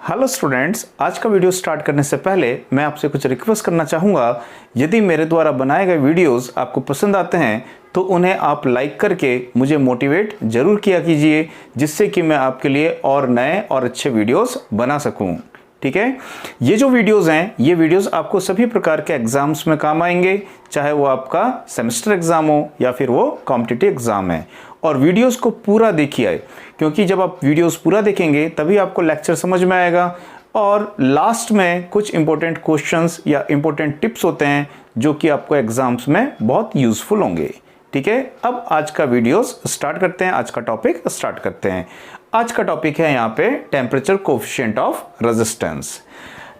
Hello students, आज का video start करने से पहले मैं आपसे कुछ रिक्वेस्ट करना चाहूँगा। यदि मेरे द्वारा बनाए गए वीडियोस आपको पसंद आते हैं तो उन्हें आप लाइक करके मुझे मोटिवेट ज़रूर किया कीजिए, जिससे कि मैं आपके लिए और नए और अच्छे वीडियोस बना सकूँ। ठीक है, ये जो वीडियोस हैं ये वीडियोस आपको सभी प्रकार के एग्जाम्स में काम आएंगे, चाहे वो आपका सेमेस्टर एग्जाम हो या फिर वो कॉम्पिटिटिव एग्जाम है। और वीडियोस को पूरा देखिए, क्योंकि जब आप वीडियोस पूरा देखेंगे तभी आपको लेक्चर समझ में आएगा। और लास्ट में कुछ इंपॉर्टेंट क्वेश्चंस या इंपॉर्टेंट टिप्स होते हैं जो कि आपको एग्जाम्स में बहुत यूजफुल होंगे। ठीक है, अब आज का वीडियोस स्टार्ट करते हैं, आज का टॉपिक स्टार्ट करते हैं। आज का टॉपिक है यहाँ पे टेम्परेचर कोएफिशिएंट ऑफ रेजिस्टेंस।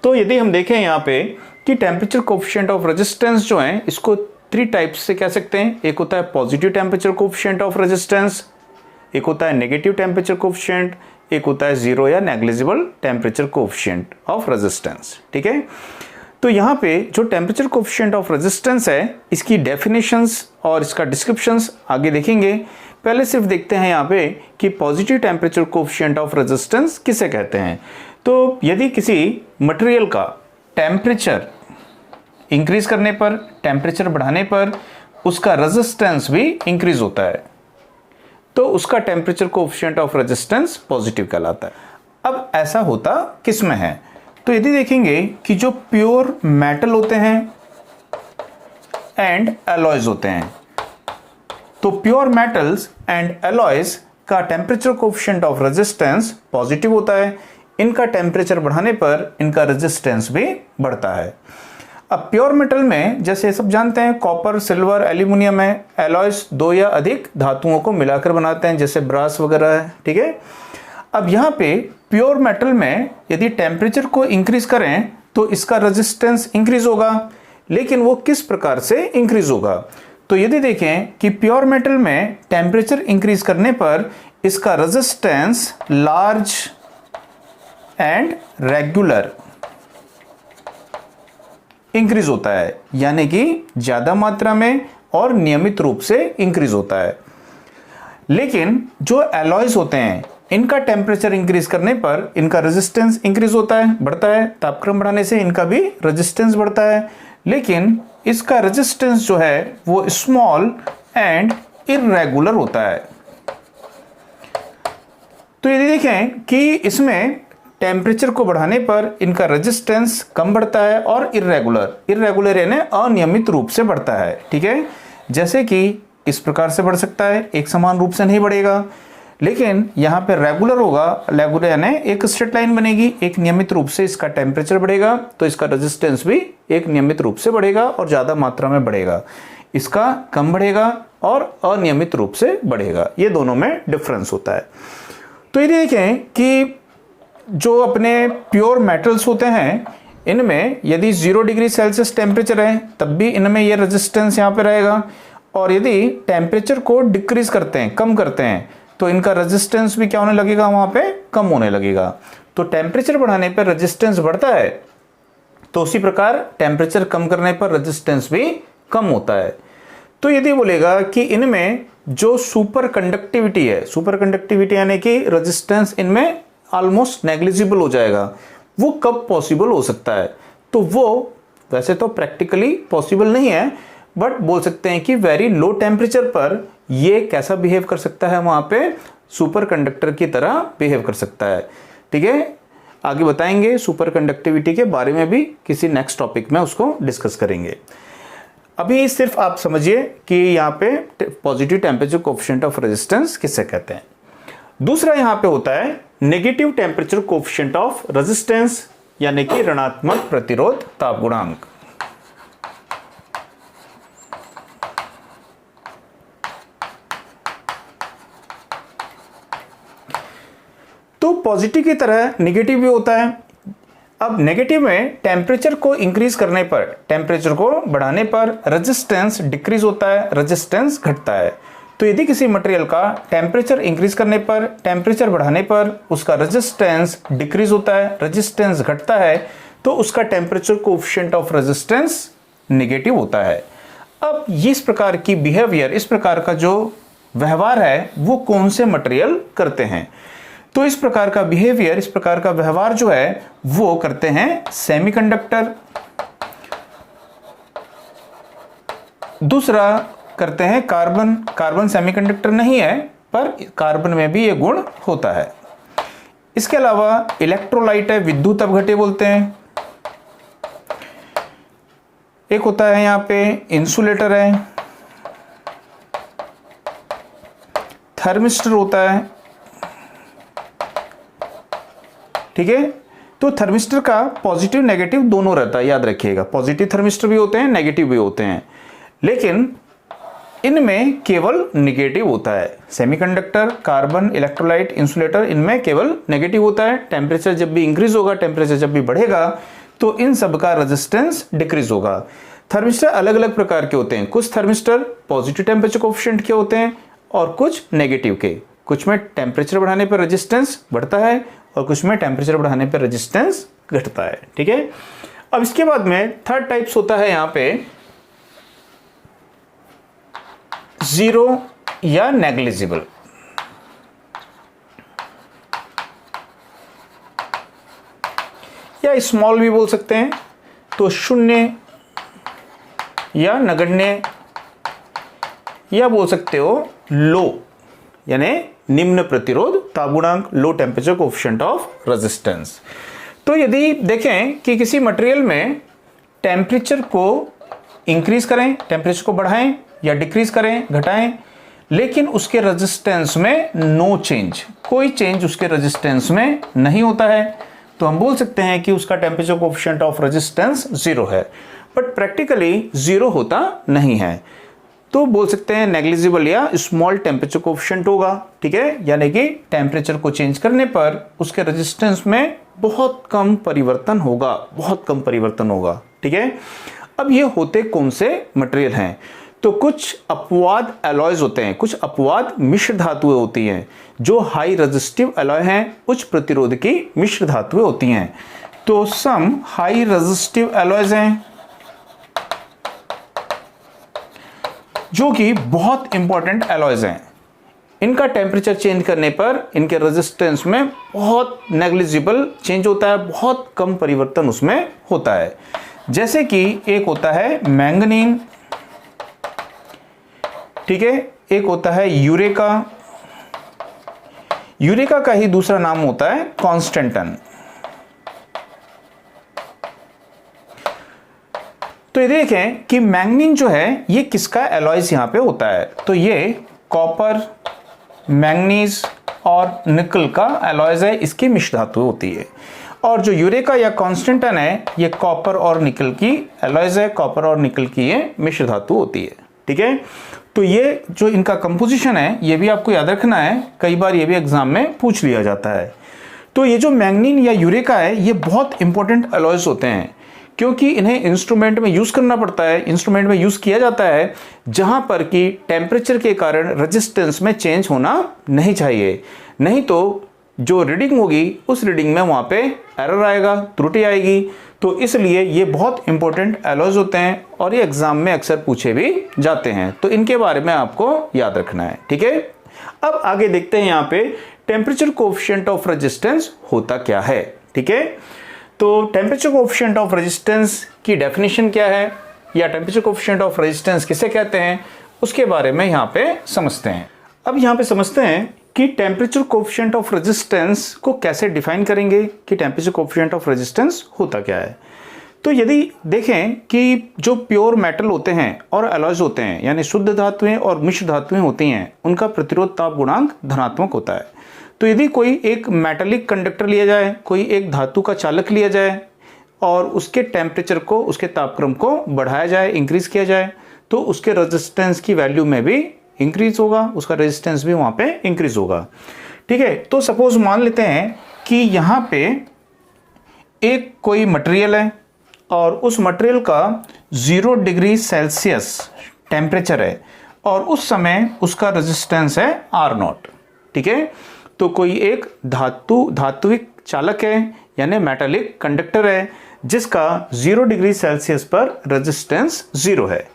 तो यदि हम देखें यहाँ पे कि टेम्परेचर कोएफिशिएंट ऑफ रेजिस्टेंस जो है इसको 3 टाइप्स से कह सकते हैं। एक होता है positive temperature coefficient of resistance, एक होता है नेगेटिव टेम्परेचर कोएफिशिएंट, एक होता है जीरो या negligible temperature coefficient of resistance. ठीक है, तो यहाँ पे जो टेम्परेचर कोएफिशिएंट ऑफ रेजिस्टेंस है इसकी डेफिनेशंस और इसका डिस्क्रिप्शंस आगे देखेंगे। पहले सिर्फ देखते हैं यहाँ पे कि positive temperature coefficient of resistance किसे कहते हैं। तो यदि किसी मटेरियल का टेम्परेचर इंक्रीज करने पर, टेम्परेचर बढ़ाने पर उसका रेजिस्टेंस भी इंक्रीज होता है, तो उसका temperature coefficient of resistance positive कहलाता है। अब ऐसा होता किस में है, तो यदि देखेंगे कि जो प्योर मेटल होते हैं एंड एलॉयज होते हैं, तो प्योर मेटल्स एंड एलॉयज का temperature coefficient of resistance positive होता है। इनका टेम्परेचर बढ़ाने पर इनका रेजिस्टेंस भी बढ़ता है। अब प्योर मेटल में जैसे सब जानते हैं कॉपर, सिल्वर, एल्यूमिनियम है। एलॉयज 2 या अधिक धातुओं को मिलाकर बनाते हैं, जैसे ब्रास वगैरह है। ठीक है, अब यहाँ पे प्योर मेटल में यदि टेम्परेचर को इंक्रीज करें तो इसका रेजिस्टेंस इंक्रीज होगा, लेकिन वो किस प्रकार से इंक्रीज होगा। तो यदि देखें कि प्योर मेटल में टेम्परेचर इंक्रीज करने पर इसका resistance large and regular increase होता है, यानी कि ज्यादा मात्रा में और नियमित रूप से इंक्रीज होता है। लेकिन जो एलॉयज होते हैं इनका टेम्परेचर इंक्रीज करने पर इनका रेजिस्टेंस इंक्रीज होता है, बढ़ता है। तापक्रम बढ़ाने से इनका भी रेजिस्टेंस बढ़ता है, लेकिन इसका रेजिस्टेंस जो है वो स्मॉल एंड इर्रेगुलर होता है। तो यदि देखें कि इसमें टेम्परेचर को बढ़ाने पर इनका रेजिस्टेंस कम बढ़ता है और इर्रेगुलर यानी अनियमित रूप से बढ़ता है। ठीक है, जैसे कि इस प्रकार से बढ़ सकता है, एक समान रूप से नहीं बढ़ेगा। लेकिन यहाँ पे रेगुलर होगा, रेगुलर यानी एक स्ट्रेट लाइन बनेगी, एक नियमित रूप से इसका टेम्परेचर बढ़ेगा तो इसका रेजिस्टेंस भी एक नियमित रूप से बढ़ेगा और ज्यादा मात्रा में बढ़ेगा। इसका कम बढ़ेगा और अनियमित रूप से बढ़ेगा, ये दोनों में डिफरेंस होता है। तो ये देखें कि जो अपने प्योर मेटल्स होते हैं इनमें यदि 0 डिग्री सेल्सियस टेम्परेचर है तब भी इनमें ये रेजिस्टेंस यहाँ पे रहेगा, और यदि टेम्परेचर को डिक्रीज करते हैं, कम करते हैं, तो इनका रेजिस्टेंस भी क्या होने लगेगा, वहां पे कम होने लगेगा। तो टेम्परेचर बढ़ाने पर रेजिस्टेंस बढ़ता है, तो उसी प्रकार टेम्परेचर कम करने पर रेजिस्टेंस भी कम होता है। तो यदि बोलेगा कि इनमें जो सुपर कंडक्टिविटी है, सुपर कंडक्टिविटी यानी कि रेजिस्टेंस इनमें ऑलमोस्ट नेग्लिजिबल हो जाएगा, वो कब पॉसिबल हो सकता है, तो वो वैसे तो प्रैक्टिकली पॉसिबल नहीं है, बट बोल सकते हैं कि वेरी लो टेम्परेचर पर ये कैसा बिहेव कर सकता है, वहां पे सुपर कंडक्टर की तरह बिहेव कर सकता है। ठीक है, आगे बताएंगे सुपर कंडक्टिविटी के बारे में भी, किसी नेक्स्ट टॉपिक में उसको डिस्कस करेंगे। अभी सिर्फ आप समझिए कि यहाँ पे positive temperature coefficient of resistance किसे कहते हैं। दूसरा यहाँ पे होता है negative temperature coefficient of resistance, यानी कि ऋणात्मक प्रतिरोध ताप गुणांक। तो पॉजिटिव की तरह नेगेटिव भी होता है। अब नेगेटिव में टेम्परेचर को इंक्रीज करने पर, टेम्परेचर को बढ़ाने पर रेजिस्टेंस डिक्रीज होता है, रेजिस्टेंस घटता है। तो यदि किसी मटेरियल का टेम्परेचर इंक्रीज करने पर, टेम्परेचर बढ़ाने पर उसका रेजिस्टेंस डिक्रीज होता है, रेजिस्टेंस घटता है, तो उसका temperature coefficient of resistance negative होता है। अब इस प्रकार की बिहेवियर, इस प्रकार का जो व्यवहार है वो कौन से मटेरियल करते हैं। तो इस प्रकार का बिहेवियर, इस प्रकार का व्यवहार जो है वो करते हैं सेमीकंडक्टर। दूसरा करते हैं कार्बन। कार्बन सेमीकंडक्टर नहीं है, पर कार्बन में भी ये गुण होता है। इसके अलावा इलेक्ट्रोलाइट है, विद्युत अपघट्य बोलते हैं। एक होता है यहाँ पे इंसुलेटर है, थर्मिस्टर होता है। ठीक है, तो थर्मिस्टर का पॉजिटिव नेगेटिव दोनों रहता है, याद रखिएगा। पॉजिटिव थर्मिस्टर भी होते हैं, नेगेटिव भी होते हैं, लेकिन इनमें केवल नेगेटिव होता है। सेमीकंडक्टर, कार्बन, इलेक्ट्रोलाइट, इंसुलेटर, इनमें केवल नेगेटिव होता है। टेम्परेचर जब भी इंक्रीज होगा, टेम्परेचर जब भी बढ़ेगा, तो इन सब का रेजिस्टेंस डिक्रीज होगा। थर्मिस्टर अलग अलग प्रकार के होते हैं। कुछ थर्मिस्टर पॉजिटिव टेम्परेचर कोएफिशिएंट के होते हैं और कुछ नेगेटिव के। कुछ में टेम्परेचर बढ़ाने पर रेजिस्टेंस बढ़ता है और कुछ में टेम्परेचर बढ़ाने पर रेजिस्टेंस घटता है। ठीक है, अब इसके बाद में थर्ड टाइप्स होता है यहाँ पे जीरो या नेग्लिजिबल। या स्मॉल भी बोल सकते हैं। तो शून्य या नगण्य, या बोल सकते हो लो, यानी निम्न प्रतिरोध ताप गुणांक, low temperature coefficient of resistance. तो यदि देखें कि किसी मटेरियल में टेम्परेचर को इंक्रीज करें, टेम्परेचर को बढ़ाएं या डिक्रीज करें, घटाएं, लेकिन उसके रेजिस्टेंस में नो चेंज, कोई चेंज उसके रेजिस्टेंस में नहीं होता है, तो हम बोल सकते हैं कि उसका temperature coefficient of resistance zero है। बट प्रैक्टिकली जीरो होता नहीं है, तो बोल सकते हैं नेग्लिजिबल या स्मॉल टेम्परेचर कोएफिशिएंट होगा। ठीक है, यानी कि टेम्परेचर को चेंज करने पर उसके रेजिस्टेंस में बहुत कम परिवर्तन होगा, बहुत कम परिवर्तन होगा। ठीक है, अब ये होते कौन से मटेरियल हैं? तो कुछ अपवाद एलॉयज होते हैं, कुछ अपवाद मिश्र धातुएं होती हैं जो हाई रेजिस्टिव एलॉय हैं, उच्च प्रतिरोध की मिश्र धातुएं होती हैं। तो सम हाई रेजिस्टिव एलॉयज हैं जो कि बहुत इंपॉर्टेंट एलॉयज हैं। इनका टेम्परेचर चेंज करने पर इनके रेजिस्टेंस में बहुत नेग्लिजिबल चेंज होता है, बहुत कम परिवर्तन उसमें होता है। जैसे कि एक होता है मैंगनीन, ठीक है, एक होता है यूरेका। यूरेका का ही दूसरा नाम होता है कॉन्स्टेंटन। तो ये देखें कि मैंगनीन जो है ये किसका एलॉयज यहां पे होता है, तो ये कॉपर, मैंगनीज और निकल का एलॉयज है, इसकी मिश्र धातु होती है। और जो यूरेका या कॉन्स्टेंटन है ये कॉपर और निकल की एलॉयज है, कॉपर और निकल की ये मिश्र धातु होती है। ठीक है, तो ये जो इनका कंपोजिशन है ये भी आपको याद रखना है, कई बार ये भी एग्जाम में पूछ लिया जाता है। तो ये जो मैंगनीन या यूरेका है ये बहुत इंपॉर्टेंट एलॉयज होते हैं, क्योंकि इन्हें इंस्ट्रूमेंट में यूज करना पड़ता है, इंस्ट्रूमेंट में यूज किया जाता है जहां पर कि टेम्परेचर के कारण रेजिस्टेंस में चेंज होना नहीं चाहिए, नहीं तो जो रीडिंग होगी उस रीडिंग में वहां पे एरर आएगा, त्रुटि आएगी। तो इसलिए ये बहुत इंपॉर्टेंट एलॉयज होते हैं और ये एग्जाम में अक्सर पूछे भी जाते हैं, तो इनके बारे में आपको याद रखना है। ठीक है, अब आगे देखते हैं यहाँ पे टेम्परेचर कोएफिशिएंट ऑफ रेजिस्टेंस होता क्या है। ठीक है, तो टेम्परेचर कोएफिशिएंट ऑफ रेजिस्टेंस की डेफिनेशन क्या है या टेम्परेचर कोएफिशिएंट ऑफ रेजिस्टेंस किसे कहते हैं उसके बारे में यहाँ पे समझते हैं। अब यहाँ पे समझते हैं कि टेम्परेचर कोएफिशिएंट ऑफ रेजिस्टेंस को कैसे डिफाइन करेंगे कि टेम्परेचर कोएफिशिएंट ऑफ रेजिस्टेंस होता क्या है। तो यदि देखें कि जो प्योर मेटल होते हैं और एलॉयज होते हैं, यानी शुद्ध धातुएं और मिश्र धातुएं होती हैं, उनका प्रतिरोध ताप गुणांक धनात्मक होता है। तो यदि कोई एक मेटेलिक कंडक्टर लिया जाए, कोई एक धातु का चालक लिया जाए और उसके टेम्परेचर को, उसके तापक्रम को बढ़ाया जाए, इंक्रीज किया जाए, तो उसके रेजिस्टेंस की वैल्यू में भी इंक्रीज होगा, उसका रेजिस्टेंस भी वहां पे इंक्रीज होगा। ठीक है, तो सपोज मान लेते हैं कि यहां पे एक कोई मटेरियल है और उस मटेरियल का 0 डिग्री सेल्सियस टेम्परेचर है और उस समय उसका रेजिस्टेंस है R0। ठीक है, तो कोई एक धात्विक चालक है यानी मेटालिक कंडक्टर है जिसका 0 डिग्री सेल्सियस पर रेजिस्टेंस 0 है।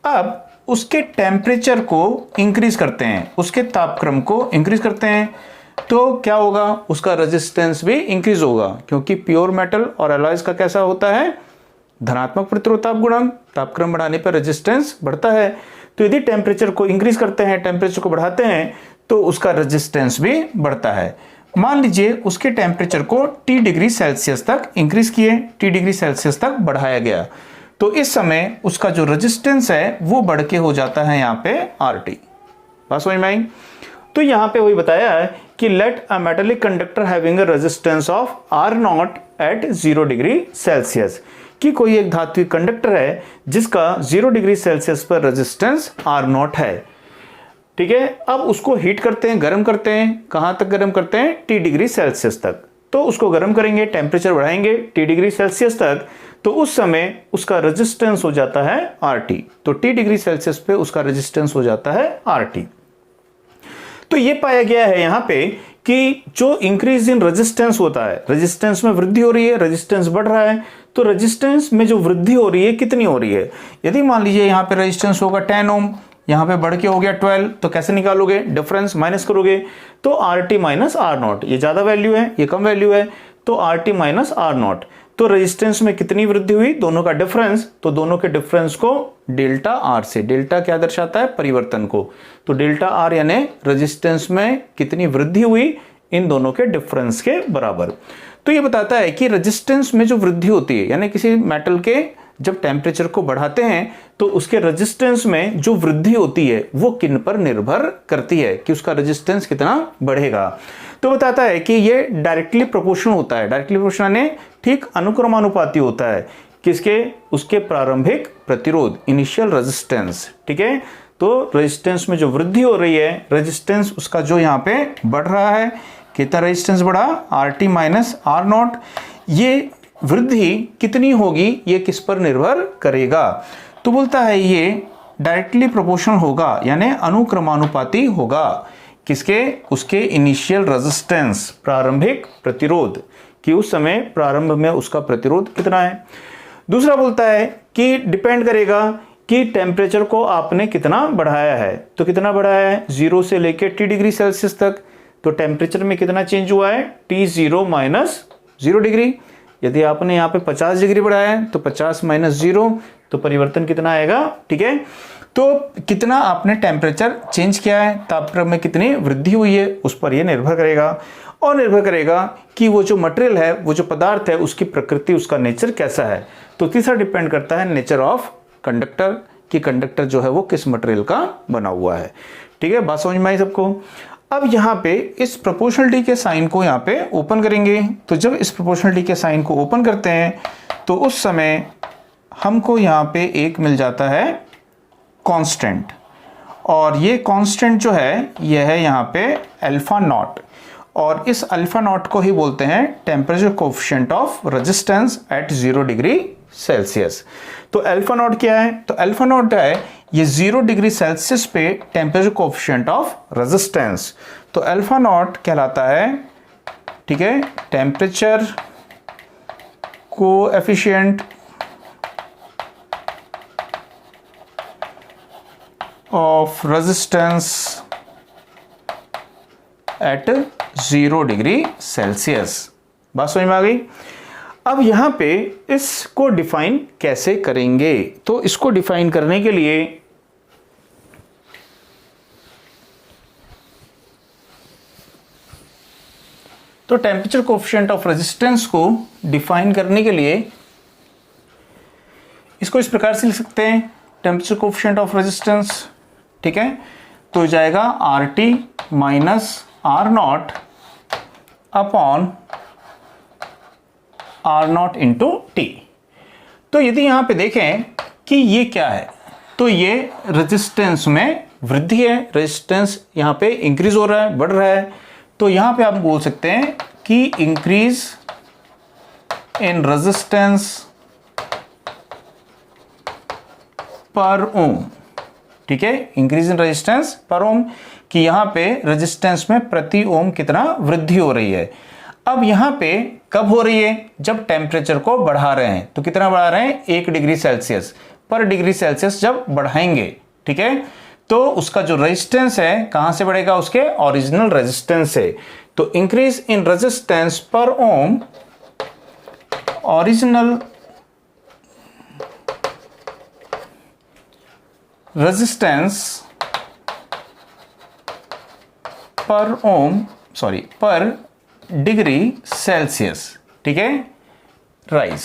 अब उसके टेम्परेचर को इंक्रीज करते हैं, उसके तापक्रम को इंक्रीज करते हैं, तो क्या होगा, उसका रेजिस्टेंस भी इंक्रीज होगा, क्योंकि प्योर मेटल और एलॉयज का कैसा होता है, धनात्मक प्रतिरोध ताप गुणांक। तापक्रम बढ़ाने पर रेजिस्टेंस बढ़ता है। तो यदि टेम्परेचर को इंक्रीज करते हैं, टेम्परेचर को बढ़ाते हैं, तो उसका रेजिस्टेंस भी बढ़ता है। मान लीजिए उसके टेम्परेचर को T डिग्री सेल्सियस तक इंक्रीज किए, T डिग्री सेल्सियस तक बढ़ाया गया, तो इस समय उसका जो रेजिस्टेंस है वो बढ़ के हो जाता है यहाँ पे RT। बात समझ में आई? तो यहाँ पे वही बताया है कि let a metallic conductor having a resistance of R0 at 0 degree Celsius, कि कोई एक धात्विक कंडक्टर है जिसका 0 डिग्री सेल्सियस पर रेजिस्टेंस R0 है। ठीक है, अब उसको हीट करते हैं, गर्म करते हैं। कहां तक गर्म करते हैं? T डिग्री सेल्सियस तक। तो उसको गर्म करेंगे, टेम्परेचर बढ़ाएंगे T डिग्री सेल्सियस तक, तो उस समय उसका रेजिस्टेंस हो जाता है RT। तो T डिग्री सेल्सियस पे उसका रेजिस्टेंस हो जाता है RT। तो ये पाया गया है यहां पे कि जो इंक्रीज इन रेजिस्टेंस होता है, रेजिस्टेंस में वृद्धि हो रही है, रेजिस्टेंस बढ़ रहा है, तो रेजिस्टेंस में जो वृद्धि हो रही है कितनी हो रही है? यदि मान लीजिए यहाँ पे रेजिस्टेंस होगा 10 ओम, यहाँ पे बढ़ के हो गया 12, तो कैसे निकालोगे? डिफरेंस माइनस करोगे, तो RT माइनस R0, ये ज्यादा वैल्यू है, ये कम वैल्यू है, तो RT माइनस R0। तो रेजिस्टेंस में कितनी वृद्धि हुई? दोनों का डिफरेंस, तो दोनों के डिफरेंस को डेल्टा R से, डेल्टा क्या दर्शाता है? परिवर्तन को, तो डेल्टा R यानी रेजिस्टेंस में कितनी वृद्धि हुई, इन दोनों के डिफरेंस के बराबर। तो ये बताता है कि रेजिस्टेंस में जो वृद्धि होती है, यानी किसी मेटल के जब टेम्परेचर को बढ़ाते हैं तो उसके रेजिस्टेंस में जो वृद्धि होती है वो किन पर निर्भर करती है, कि उसका रेजिस्टेंस कितना बढ़ेगा। तो बताता है कि ये डायरेक्टली प्रोपोर्शनल होता है। डायरेक्टली प्रोपोर्शनल यानी ठीक अनुक्रमानुपाती होता है किसके? उसके प्रारंभिक प्रतिरोध, इनिशियल रेजिस्टेंस। ठीक है, तो रेजिस्टेंस में जो वृद्धि हो रही है, रेजिस्टेंस उसका जो यहाँ पे बढ़ रहा है, कितना रेजिस्टेंस बढ़ा? RT minus R0। ये वृद्धि कितनी होगी, ये किस पर निर्भर करेगा? तो बोलता है ये डायरेक्टली प्रोपोर्शनल होगा, यानी अनुक्रमानुपाती होगा। किसके? उसके इनिशियल रेजिस्टेंस, प्रारंभिक प्रतिरोध, कि उस समय प्रारंभ में उसका प्रतिरोध कितना है। दूसरा बोलता है कि डिपेंड करेगा कि टेम्परेचर को आपने कितना बढ़ाया है। तो कितना बढ़ाया है? 0 से लेकर T डिग्री सेल्सियस तक, तो टेम्परेचर में कितना चेंज हुआ है? T0 minus 0 degree. यदि आपने यहाँ पे 50 डिग्री बढ़ाया है तो 50 माइनस 0, तो परिवर्तन कितना आएगा? ठीक है, तो कितना आपने टेम्परेचर चेंज किया है, तापक्रम में कितनी वृद्धि हुई है, उस पर यह निर्भर करेगा। और निर्भर करेगा कि वो जो मटेरियल है, वो जो पदार्थ है, उसकी प्रकृति, उसका नेचर कैसा है। तो तीसरा डिपेंड करता है नेचर ऑफ कंडक्टर, कि कंडक्टर जो है वो किस मटेरियल का बना हुआ है। ठीक है, बात समझ में आई सबको? अब यहाँ पे इस प्रोपोर्शनलिटी के साइन को यहाँ पे ओपन करेंगे। तो जब इस प्रोपोर्शनलिटी के साइन को ओपन करते हैं तो उस समय हमको यहाँ पे एक मिल जाता है कांस्टेंट, और ये कांस्टेंट जो है ये है यहाँ पे अल्फा नॉट, और इस अल्फा नॉट को ही बोलते हैं temperature coefficient of resistance at 0 degree Celsius. तो अल्फा नॉट क्या है? तो अल्फा नॉट है ये 0 डिग्री सेल्सियस पे टेम्परेचर कोएफिशिएंट ऑफ रेजिस्टेंस। तो अल्फा नॉट कहलाता है, ठीक है, temperature coefficient of resistance at 0 degree Celsius. बात समझ में आ गई? अब यहां पे इसको डिफाइन कैसे करेंगे? तो इसको डिफाइन करने के लिए तो टेम्परेचर कोएफिशिएंट ऑफ रेजिस्टेंस को डिफाइन करने के लिए इसको इस प्रकार से लिख सकते हैं, टेम्परेचर कोएफिशिएंट ऑफ रेजिस्टेंस। ठीक है, तो हो जाएगा RT minus R0 upon R0 into T। तो यदि यहां पे देखें कि ये क्या है, तो ये रेजिस्टेंस में वृद्धि है, रेजिस्टेंस यहां पे इंक्रीज हो रहा है, बढ़ रहा है। तो यहां पे आप बोल सकते हैं कि इंक्रीज इन रेजिस्टेंस पर ओम। ठीक है, इंक्रीज इन रेजिस्टेंस पर ओम, कि यहां पे रेजिस्टेंस में प्रति ओम कितना वृद्धि हो रही है। अब यहां पे कब हो रही है? जब टेम्परेचर को बढ़ा रहे हैं। तो कितना बढ़ा रहे हैं? 1 डिग्री सेल्सियस पर डिग्री सेल्सियस जब बढ़ाएंगे, ठीक है, तो उसका जो रेजिस्टेंस है कहां से बढ़ेगा? उसके ओरिजिनल रेजिस्टेंस से। तो इंक्रीज इन रेजिस्टेंस पर ओम ओरिजिनल रेजिस्टेंस पर डिग्री सेल्सियस, ठीक है, राइज।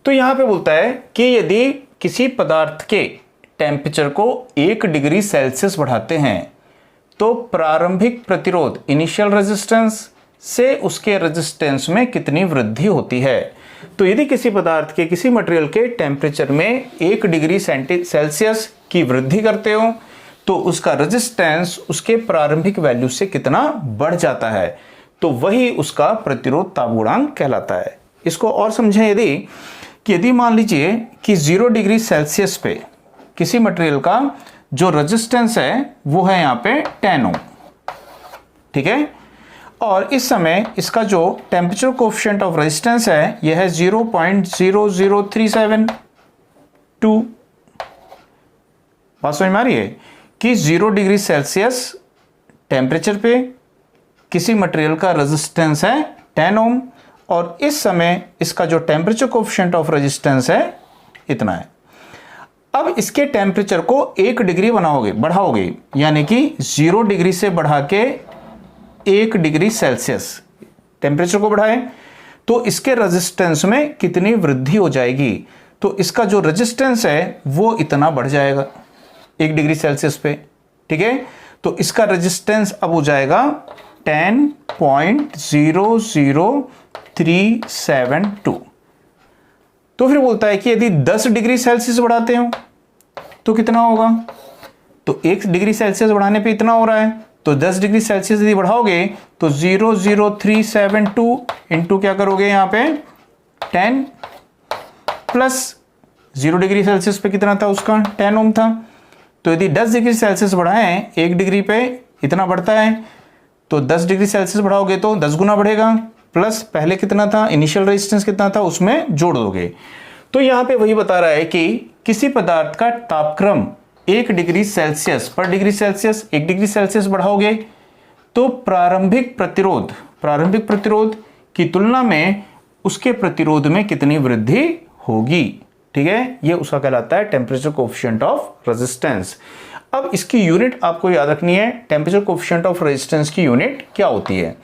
तो यहां पे बोलता है कि यदि किसी पदार्थ के टेम्परेचर को 1 डिग्री सेल्सियस बढ़ाते हैं तो प्रारंभिक प्रतिरोध इनिशियल रेजिस्टेंस से उसके रेजिस्टेंस में कितनी वृद्धि होती है। तो यदि किसी पदार्थ के किसी मटेरियल के टेम्परेचर में 1 डिग्री सेल्सियस की वृद्धि करते हो तो उसका रेजिस्टेंस उसके प्रारंभिक वैल्यू से कितना बढ़ जाता है, तो वही उसका प्रतिरोध ताप गुणांक कहलाता है। इसको और समझें, यदि मान लीजिए कि 0 डिग्री सेल्सियस पे किसी मटेरियल का जो रेजिस्टेंस है वो है यहाँ पे 10 ओम, ठीक है, और इस समय इसका जो टेम्परेचर कोएफिशिएंट ऑफ रेजिस्टेंस है यह है 0.00372। बात समझ में आ रही है कि 0 डिग्री सेल्सियस टेम्परेचर पे किसी मटेरियल का रेजिस्टेंस है 10 ओम और इस समय इसका जो टेम्परेचर कोएफिशिएंट ऑफ रेजिस्टेंस है इतना है। अब इसके टेम्परेचर को 1 डिग्री बढ़ाओगे, यानी कि 0 डिग्री से बढ़ा के 1 डिग्री सेल्सियस टेम्परेचर को बढ़ाएं तो इसके रेजिस्टेंस में कितनी वृद्धि हो जाएगी। तो इसका जो रेजिस्टेंस है वो इतना बढ़ जाएगा 1 डिग्री सेल्सियस पे, ठीक है। तो इसका रेजिस्टेंस अब हो जाएगा 10.00372। तो फिर बोलता है कि यदि 10 डिग्री सेल्सियस बढ़ाते हो तो कितना होगा। तो 1 डिग्री सेल्सियस बढ़ाने पे इतना हो रहा है, तो 10 डिग्री सेल्सियस यदि बढ़ाओगे तो 00372 इंटू क्या करोगे यहाँ पे 10 प्लस 0 डिग्री सेल्सियस पे कितना था उसका 10 ओम था। तो यदि 10 डिग्री सेल्सियस बढ़ाएं 1 डिग्री पे इतना बढ़ता है, तो 10 डिग्री सेल्सियस बढ़ाओगे तो 10 गुना बढ़ेगा, प्लस पहले कितना था इनिशियल रेजिस्टेंस कितना था उसमें जोड़ दोगे। तो यहाँ पे वही बता रहा है कि किसी पदार्थ का तापक्रम 1 डिग्री सेल्सियस पर डिग्री सेल्सियस 1 डिग्री सेल्सियस बढ़ाओगे तो प्रारंभिक प्रतिरोध की तुलना में उसके प्रतिरोध में कितनी वृद्धि होगी, ठीक है। ये उसका कहलाता है टेम्परेचर कोएफिशिएंट ऑफ रेजिस्टेंस। अब इसकी यूनिट आपको याद रखनी है, टेम्परेचर कोएफिशिएंट ऑफ रेजिस्टेंस की यूनिट क्या होती है।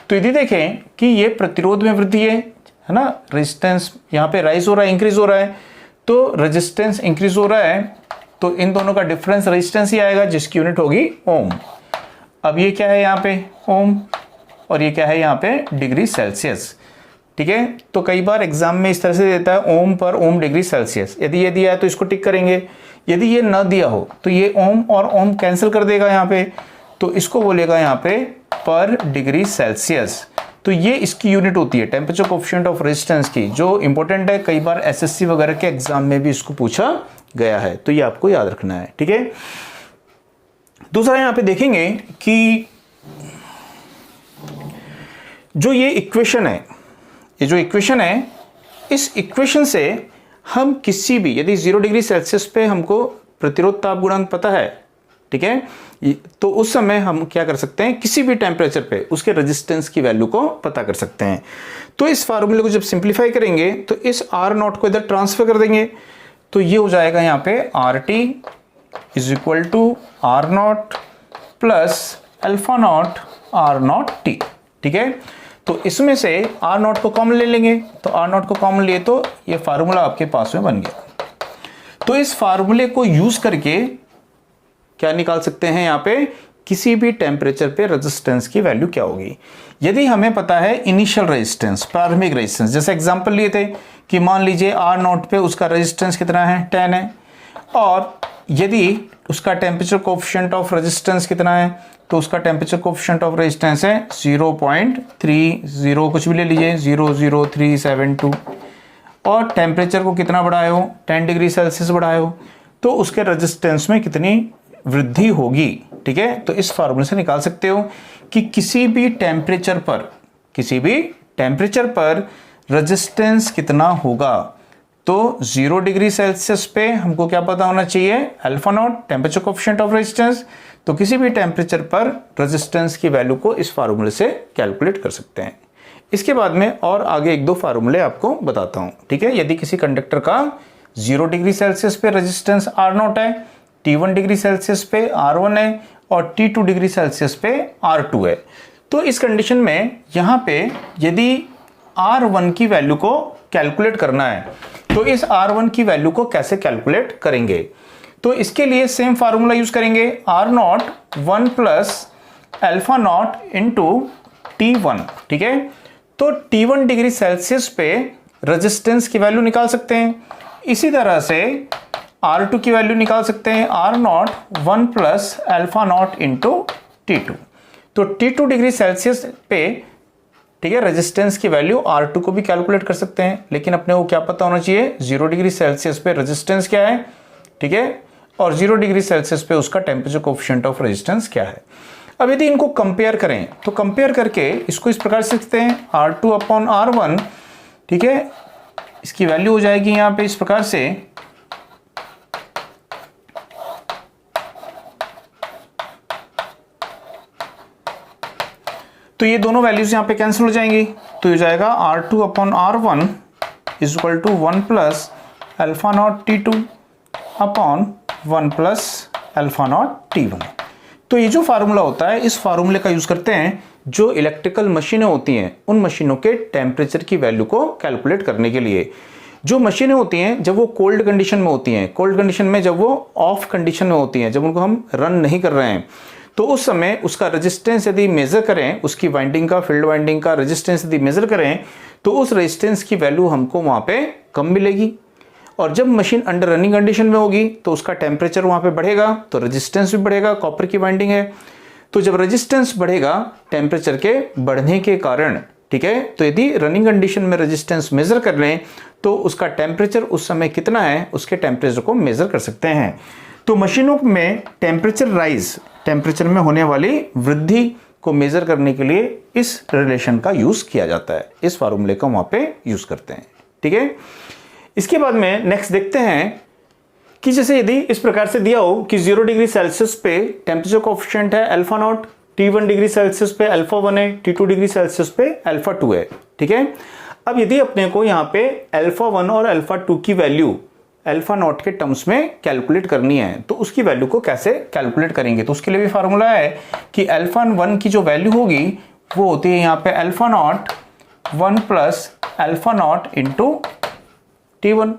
तो यदि देखें कि ये प्रतिरोध में वृद्धि है ना, रेजिस्टेंस यहाँ पे राइज हो रहा है, इंक्रीज हो रहा है, तो रेजिस्टेंस इंक्रीज हो रहा है तो इन दोनों का डिफरेंस रेजिस्टेंस ही आएगा जिसकी यूनिट होगी ओम। अब ये क्या है यहाँ पे ओम और ये क्या है यहाँ पे डिग्री सेल्सियस, ठीक है। तो कई बार एग्जाम में इस तरह से देता है ओम पर ओम डिग्री सेल्सियस। यदि ये दिया है तो इसको टिक करेंगे, यदि ये ना दिया हो तो ये ओम और ओम कैंसिल कर देगा यहाँ पे, तो इसको बोलेगा यहाँ पे पर डिग्री सेल्सियस। तो ये इसकी यूनिट होती है टेम्परेचर कोएफिशिएंट ऑफ रेजिस्टेंस की, जो इंपॉर्टेंट है, कई बार एसएससी वगैरह के एग्जाम में भी इसको पूछा गया है, तो ये आपको याद रखना है, ठीक है। दूसरा यहाँ पे देखेंगे कि जो ये इक्वेशन है, इस इक्वेशन से हम किसी भी, यदि 0 डिग्री सेल्सियस पे हमको प्रतिरोध ताप गुणांक पता है, ठीक है, तो उस समय हम क्या कर सकते हैं, किसी भी टेम्परेचर पे उसके रेजिस्टेंस की वैल्यू को पता कर सकते हैं। तो इस फार्मूले को जब सिंप्लीफाई करेंगे तो इस R नॉट को इधर ट्रांसफर कर देंगे, तो ये हो जाएगा यहाँ पे RT is equal to R not plus alpha not R not T, ठीक है। तो इसमें से R नॉट को कॉमन ले लेंगे, तो R नॉट को कॉमन लिए तो ये फार्मूला आपके पास में बन गया। तो इस फार्मूले को यूज करके क्या निकाल सकते हैं, यहाँ पे किसी भी टेम्परेचर पे रेजिस्टेंस की वैल्यू क्या होगी। यदि हमें पता है इनिशियल रेजिस्टेंस, प्रारंभिक रेजिस्टेंस, जैसे एग्जांपल लिए थे कि मान लीजिए R नॉट पे उसका रेजिस्टेंस कितना है 10 है, और यदि उसका टेम्परेचर कोएफिशिएंट ऑफ रेजिस्टेंस कितना है, तो उसका टेम्परेचर कोएफिशिएंट ऑफ रेजिस्टेंस है 0.30, कुछ भी ले लीजिए 00372, और टेम्परेचर को कितना बढ़ाए हो 10 डिग्री सेल्सियस बढ़ाए हो, तो उसके रेजिस्टेंस में कितनी वृद्धि होगी, ठीक है। तो इस फार्मूले से निकाल सकते हो कि किसी भी टेम्परेचर पर रेजिस्टेंस कितना होगा। तो 0 डिग्री सेल्सियस पे हमको क्या पता होना चाहिए, alpha not temperature coefficient of resistance, तो किसी भी टेम्परेचर पर रेजिस्टेंस की वैल्यू को इस फार्मूले से कैलकुलेट कर सकते हैं। इसके बाद में और आगे एक दो फार्मूले आपको बताता हूं, ठीक है। यदि किसी कंडक्टर का 0 डिग्री सेल्सियस पे रेजिस्टेंस R0 है, T1 डिग्री सेल्सियस पे R1 है और T2 डिग्री सेल्सियस पे R2 है, तो इस कंडीशन में यहाँ पे यदि R1 की वैल्यू को कैलकुलेट करना है तो इस R1 की वैल्यू को कैसे कैलकुलेट करेंगे? तो इसके लिए सेम फार्मूला यूज करेंगे, R0 1 plus alpha not into T1, ठीक है। तो T1 डिग्री सेल्सियस पे रेजिस्टेंस की वैल्यू निकाल सकते हैं। इसी तरह से R2 की वैल्यू निकाल सकते हैं, R0 1 plus alpha not into T2। तो T2 डिग्री सेल्सियस पे, ठीक है, रेजिस्टेंस की वैल्यू R2 को भी कैलकुलेट कर सकते हैं, लेकिन अपने को क्या पता होना चाहिए, 0 डिग्री सेल्सियस पे रेजिस्टेंस क्या है, ठीक है, और 0 डिग्री सेल्सियस पे उसका टेम्परेचर कोएफिशिएंट ऑफ रेजिस्टेंस क्या है। अब यदि इनको कंपेयर करें तो कंपेयर करके इसको इस प्रकार से लिखते हैं, R2 अपॉन R1, ठीक है, इसकी वैल्यू हो जाएगी यहां पे इस प्रकार से, तो ये दोनों वैल्यूज यहां पे कैंसिल हो जाएंगी, तो हो जाएगा R2 upon R1 is equal to 1 plus alpha not T2 upon 1 plus alpha not T1। तो ये जो फार्मूला होता है, इस फार्मूले का यूज करते हैं जो इलेक्ट्रिकल मशीनें होती हैं उन मशीनों के टेम्परेचर की वैल्यू को कैलकुलेट करने के लिए। जो मशीनें होती हैं जब वो कोल्ड कंडीशन में होती हैं, कोल्ड कंडीशन में जब वो ऑफ कंडीशन में होती हैं, जब उनको हम रन नहीं कर रहे हैं, तो उस समय उसका रेजिस्टेंस यदि मेजर करें, उसकी वाइंडिंग का, फील्ड वाइंडिंग का रेजिस्टेंस यदि मेजर करें, तो उस रेजिस्टेंस की वैल्यू हमको वहां पे कम मिलेगी। और जब मशीन अंडर रनिंग कंडीशन में होगी तो उसका टेम्परेचर वहां पे बढ़ेगा तो रेजिस्टेंस भी बढ़ेगा, कॉपर की वाइंडिंग है, तो जब रेजिस्टेंस बढ़ेगा टेम्परेचर के बढ़ने के कारण, ठीक है, तो यदि रनिंग कंडीशन में रेजिस्टेंस मेजर कर लें तो उसका टेम्परेचर उस समय कितना है, उसके टेम्परेचर को मेजर कर सकते हैं। तो मशीनों में टेम्परेचर राइज, टेम्परेचर में होने वाली वृद्धि को मेजर करने के लिए इस रिलेशन का यूज किया जाता है, इस फार्मूले का वहां पे यूज करते हैं, ठीक है। इसके बाद में नेक्स्ट देखते हैं कि जैसे यदि इस प्रकार से दिया हो कि 0 डिग्री सेल्सियस पे टेम्परेचर कोएफिशिएंट है alpha not, T1 degree Celsius पे अल्फा 1 है, T2 डिग्री सेल्सियस पे अल्फा 2 है, ठीक है। अब यदि अपने को यहाँ पे अल्फा 1 और अल्फा 2 की वैल्यू अल्फा नॉट के टर्म्स में कैलकुलेट करनी है, तो उसकी वैल्यू को कैसे कैलकुलेट करेंगे? तो उसके लिए भी फार्मूला है कि अल्फा 1 की जो वैल्यू होगी वो होती है यहाँ पे alpha not 1 plus alpha not into T1,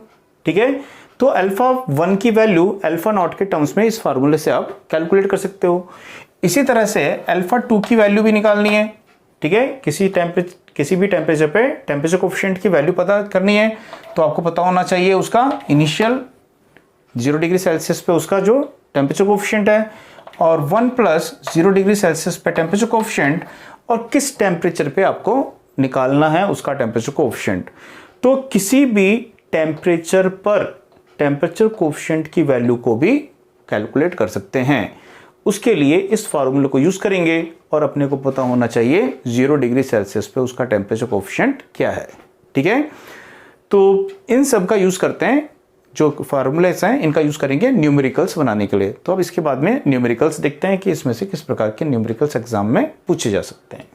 ठीक है। तो अल्फा 1 की वैल्यू अल्फा नॉट के टर्म्स में इस फार्मूले से आप कैलकुलेट कर सकते हो। इसी तरह से अल्फा 2 की वैल्यू भी निकालनी है, ठीक है। किसी भी टेम्परेचर पे टेम्परेचर कोएफिशिएंट की वैल्यू पता करनी है तो आपको पता होना चाहिए उसका इनिशियल 0 डिग्री सेल्सियस पे उसका जो टेम्परेचर कोएफिशिएंट है और 1 प्लस 0 डिग्री सेल्सियस पे टेम्परेचर कोएफिशिएंट और किस टेम्परेचर पे आपको निकालना है उसका टेम्परेचर कोएफिशिएंट। तो किसी भी टेम्परेचर पर टेम्परेचर कोएफिशिएंट की वैल्यू को भी कैलकुलेट कर सकते हैं। उसके लिए इस फार्मूले को यूज करेंगे और अपने को पता होना चाहिए 0 डिग्री सेल्सियस पे उसका टेम्परेचर कोएफिशिएंट क्या है, ठीक है। तो इन सब का यूज करते हैं, जो फार्मूलेस हैं इनका यूज करेंगे न्यूमेरिकल्स बनाने के लिए। तो अब इसके बाद में न्यूमेरिकल्स देखते हैं कि इसमें से किस प्रकार के न्यूमेरिकल्स एग्जाम में पूछे जा सकते हैं।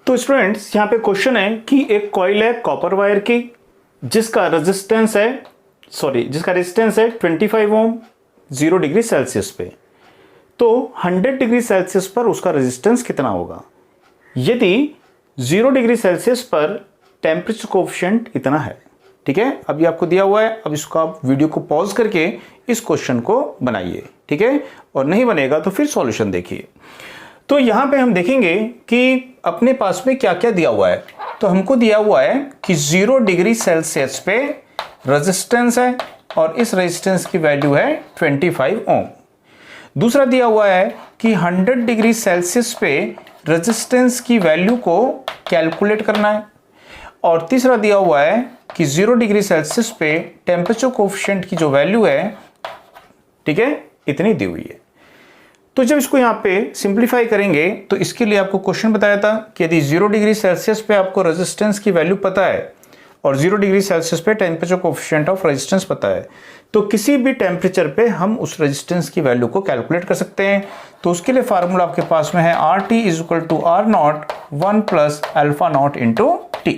तो स्टूडेंट्स यहाँ पे क्वेश्चन है कि एक कॉइल है कॉपर वायर की जिसका रेजिस्टेंस है 25 ओम 0 डिग्री सेल्सियस पे, तो 100 डिग्री सेल्सियस पर उसका रेजिस्टेंस कितना होगा यदि 0 डिग्री सेल्सियस पर टेम्परेचर कोएफिशिएंट इतना है, ठीक है। अभी आपको दिया हुआ है, अब इसको आप वीडियो को पॉज करके इस क्वेश्चन को बनाइए, ठीक है, और नहीं बनेगा तो फिर सॉल्यूशन देखिए। तो यहां पे हम देखेंगे कि अपने पास में क्या क्या दिया हुआ है। तो हमको दिया हुआ है कि 0 डिग्री सेल्सियस पे रेजिस्टेंस है और इस रेजिस्टेंस की वैल्यू है 25 ओम। दूसरा दिया हुआ है कि 100 डिग्री सेल्सियस पे रेजिस्टेंस की वैल्यू को कैलकुलेट करना है और तीसरा दिया हुआ है कि 0 डिग्री सेल्सियस पे टेम्परेचर कोएफिशिएंट की जो वैल्यू है, ठीक है, इतनी दी हुई है। तो जब इसको यहाँ पे सिंप्लीफाई करेंगे तो इसके लिए आपको क्वेश्चन बताया था कि यदि 0 डिग्री सेल्सियस पे आपको रेजिस्टेंस की वैल्यू पता है और 0 डिग्री सेल्सियस पे टेम्परेचर कोएफिशिएंट ऑफ रेजिस्टेंस पता है, तो किसी भी टेम्परेचर पे हम उस रेजिस्टेंस की वैल्यू को कैलकुलेट कर सकते हैं। तो उसके लिए फार्मूला आपके पास में है RT is equal to R not 1 plus alpha not into T.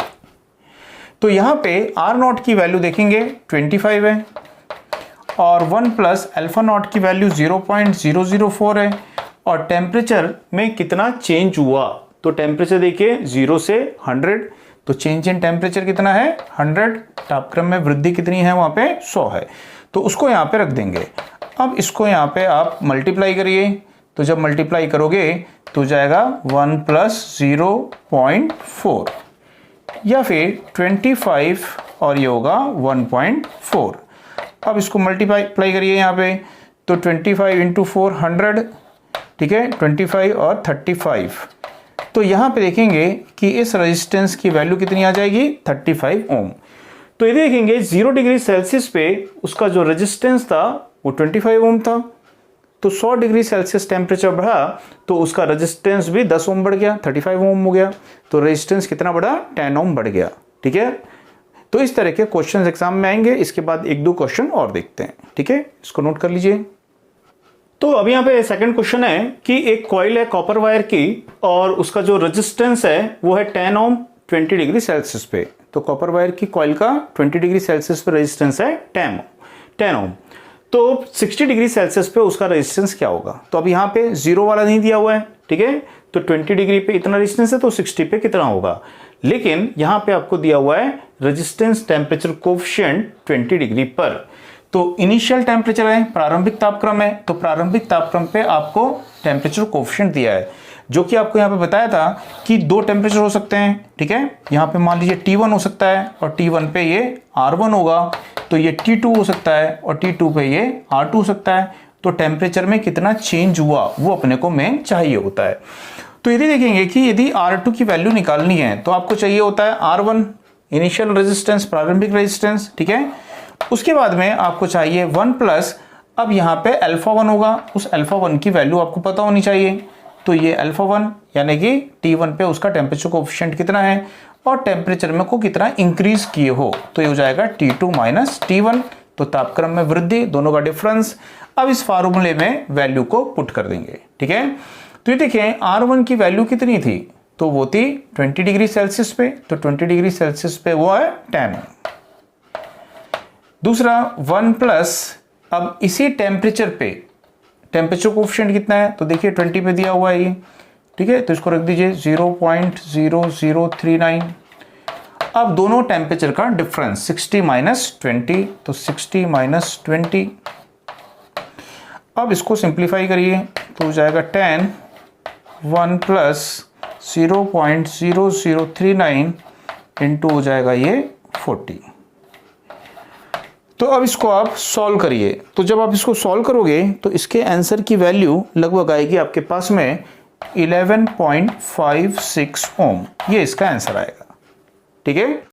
तो यहाँ पे R नॉट की वैल्यू देखेंगे 25 है और 1 प्लस अल्फा नॉट की वैल्यू 0.004 है और टेम्परेचर में कितना चेंज हुआ, तो टेम्परेचर देखिए 0 से 100, तो चेंज इन टेम्परेचर कितना है 100, तापक्रम में वृद्धि कितनी है वहां पे 100 है, तो उसको यहाँ पे रख देंगे। अब इसको यहाँ पे आप मल्टीप्लाई करिए, तो जब मल्टीप्लाई करोगे तो जाएगा 1 प्लस 0.4 या फिर 25 और ये होगा 1.4। अब इसको मल्टीप्लाई करिए यहाँ पे, तो 25 इंटू 4 100, ठीक है, 25 और 35। तो यहाँ पे देखेंगे कि इस रेजिस्टेंस की वैल्यू कितनी आ जाएगी 35 ओम। तो ये देखेंगे 0 डिग्री सेल्सियस पे उसका जो रेजिस्टेंस था वो 25 ओम था, तो 100 डिग्री सेल्सियस टेम्परेचर बढ़ा तो उसका रेजिस्टेंस भी 10 ओम बढ़ गया, 35 ओम हो गया, तो रेजिस्टेंस कितना बढ़ा 10 ओम बढ़ गया। ठीक है, तो इस तरह के क्वेश्चन एग्जाम में आएंगे। इसके बाद एक दो क्वेश्चन और देखते हैं, ठीक है, इसको नोट कर लीजिए। तो अब यहाँ पे सेकंड क्वेश्चन है कि एक कॉइल है कॉपर वायर की और उसका जो रेजिस्टेंस है वो है 10 ओम 20 डिग्री सेल्सियस पे। तो कॉपर वायर की कॉइल का 20 डिग्री सेल्सियस पे रेजिस्टेंस है 10 ओम, तो 60 डिग्री सेल्सियस पे उसका रेजिस्टेंस क्या होगा। तो अब यहाँ पे 0 वाला नहीं दिया हुआ है, ठीक है, तो 20 डिग्री पे इतना रेजिस्टेंस है तो 60 पे कितना होगा, लेकिन यहाँ पे आपको दिया हुआ है रेजिस्टेंस टेम्परेचर कोएफिशिएंट 20 डिग्री पर। तो इनिशियल टेम्परेचर है, प्रारंभिक तापक्रम है, तो प्रारंभिक तापक्रम पे आपको टेम्परेचर कोएफिशिएंट दिया है, जो कि आपको यहाँ पे बताया था कि दो टेम्परेचर हो सकते हैं। ठीक है, यहाँ पे मान लीजिए T1 हो सकता है और T1 पे ये R1 होगा, तो ये T2 हो सकता है और T2 पे ये R2 हो सकता है। तो टेम्परेचर में कितना चेंज हुआ वो अपने को में चाहिए होता है। तो यदि देखेंगे कि यदि R2 की वैल्यू निकालनी है तो आपको चाहिए होता है R1 इनिशियल रेजिस्टेंस, प्रारंभिक रेजिस्टेंस, ठीक है। उसके बाद में आपको चाहिए 1 प्लस, अब यहाँ पे अल्फा 1 होगा, उस अल्फा 1 की वैल्यू आपको पता होनी चाहिए। तो ये अल्फा 1 यानी कि T1 पे उसका टेम्परेचर कोएफिशिएंट कितना है और टेम्परेचर में को कितना इंक्रीज किए हो, तो ये हो जाएगा T2 माइनस T1, तो तापक्रम में वृद्धि, दोनों का डिफरेंस। अब इस फार्मूले में वैल्यू को पुट कर देंगे, ठीक है। तो ये देखें R1 की वैल्यू कितनी थी, तो वो थी 20 डिग्री सेल्सियस पे, तो 20 डिग्री सेल्सियस पे वो है 10। दूसरा 1 प्लस, अब इसी टेम्परेचर पे टेम्परेचर कोएफिशिएंट कितना है, तो देखिए 20 पे दिया हुआ है ये, ठीक है, तो इसको रख दीजिए 0.0039। अब दोनों टेम्परेचर का डिफरेंस 60 माइनस 20, तो 60 माइनस 20। अब इसको सिंप्लीफाई करिए तो हो जाएगा 10, 1 प्लस 0.0039 इंटू हो जाएगा ये 40। तो अब इसको आप सॉल्व करिए, तो जब आप इसको सॉल्व करोगे तो इसके आंसर की वैल्यू लगभग आएगी आपके पास में 11.56 ओम, ये इसका आंसर आएगा, ठीक है।